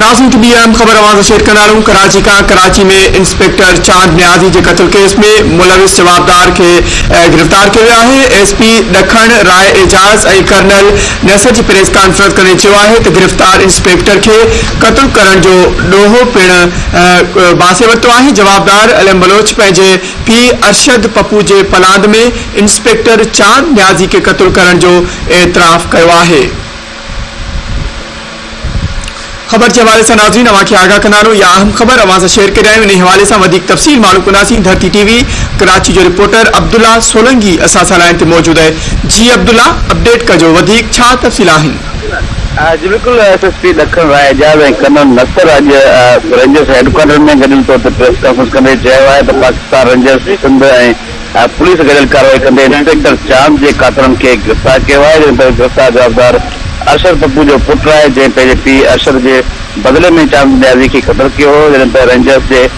नाज़रीन की अहम खबर आवाज़ शेयर कनारूं कराची में इंस्पेक्टर चांद न्याज़ी के कत्ल केस में मुलविस जवाबदार के गिरफ्तार किया विया है। एसपी ॾखण राय एजाज ऐं कर्नल नसर की प्रेस कॉन्फ्रेंस करे चयो आहे त गिरफ्तार इंस्पेक्टर के कत्ल करण जो ॾोहो पिण बासे वरितो आहे। जवाबदार अलम बलोच पंहिंजे पीउ अरशद पप्पू के पलांद में इंस्पेक्टर चांद न्याज़ी के कत्ल करण जो एतराफ़ किया है। खबर के हवाले से नाज़रीन अवां खे आगाह कंदारूं। या अहम खबर अवां सां शेयर करे आहियूं। इन हवाले से वधीक तफ़सील मालूम कंदासीं। धरती टीवी कराची जो रिपोर्टर अब्दुल्ला सोलंगी असां सां लाइन ते मौजूद है। जी अब्दुल्ला, अपडेट कजो, वधीक छा तफ़सील आहिनि? जी बिल्कुल, एसएसपी ॾखण राय एजाज ऐं कर्नल नसर अॼु रेंजर्स हेडक्वार्टर में गॾियल तौर ते प्रेस कॉन्फ्रेंस कंदे चयो आहे त पाकिस्तान रेंजर्स सिंध ऐं पुलिस गॾियल कार्रवाई कंदे इंस्पेक्टर चांद जे कातलनि खे गिरफ़्तार कयो आहे। गिरफ़्तार जवाबदार अरशद पप्पू जो पुटु आहे जंहिं पंहिंजे पीउ अरशद जे बदले में चांद न्याज़ी खे क़त्ल कयो हो। जॾहिं त रेंजर्स जे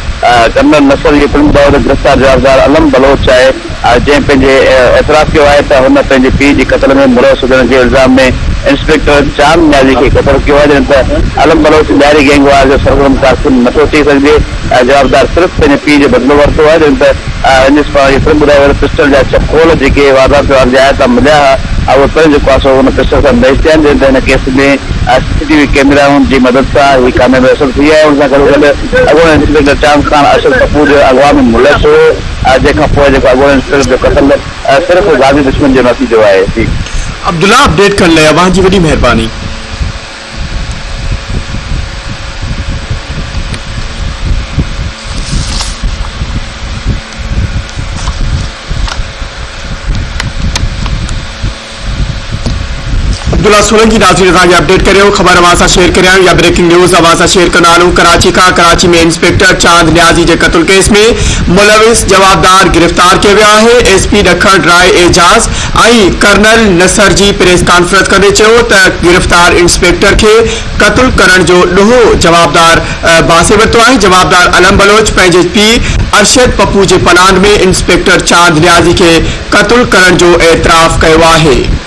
कर्नल नसर जे पिणु बाबति गिरफ़्तार जवाबदार अलम बलोच आहे जंहिं पंहिंजे एतराफ़ कयो आहे त हुन पंहिंजे पीउ जे क़त्ल में मुलविस हुजण जे इल्ज़ाम में इंस्पेक्टर चांद न्याज़ी खे क़त्ल कयो आहे। जॾहिं त अलम बलोच ॿाहिरी गैंगवार जो सरगर्म कारकुन नथो थी सघिजे। जवाबदार सिर्फ़ु पंहिंजे पीउ जो बदिलो वरितो आहे। जॾहिं त रंजिश पारां पिणु ॿुधायो वियो पिस्टल जा 6 खोल जेके वारदात जे आया त मिलिया हुआ उहे पिणु जेको आहे हुन पिस्टल सां मैच थिया आहिनि। जॾहिं त हिन केस में सीसीटीवी कैमराउनि जी मदद सां ही कामयाबी हासिल थी आहे। हुन सां गॾु अॻूणे इंस्पेक्टर चांद खान अरशद पप्पू जो अॻुवा में मुलविस हो, जंहिंखां पोइ जेको अॻूणे इंस्पेक्टर जो क़त्ल सिर्फ़ु गाज़ी दुश्मन जो नतीजो आहे। अब्दुल्ला, अपडेट करण लाइ अवां जी वॾी महिरबानी। अब्दुल्ला सोलंकी नाज़रीन असांखे अपडेट करियो। खबर अवां सां शेयर करे आहियूं या ब्रेकिंग न्यूज़ अवां सां शेयर कंदा हलूं। कराची में इंस्पेक्टर चांद न्याज़ी के कत्ल केस में मुलविस जवाबदार गिरफ्तार किया विया है। एसपी ॾखण राय एजाज ऐं कर्नल नसर जी प्रेस कॉन्फ्रेंस कंदे चयो त गिरफ्तार इंस्पेक्टर के कत्ल करण जो ॾोहो जवाबदार बासे वरितो आहे। जवाबदार अलम बलोच पंहिंजे पीउ अरशद पप्पू के पलांद में इंस्पेक्टर चांद न्याज़ी के कत्ल करण जो एतराफ़ किया है।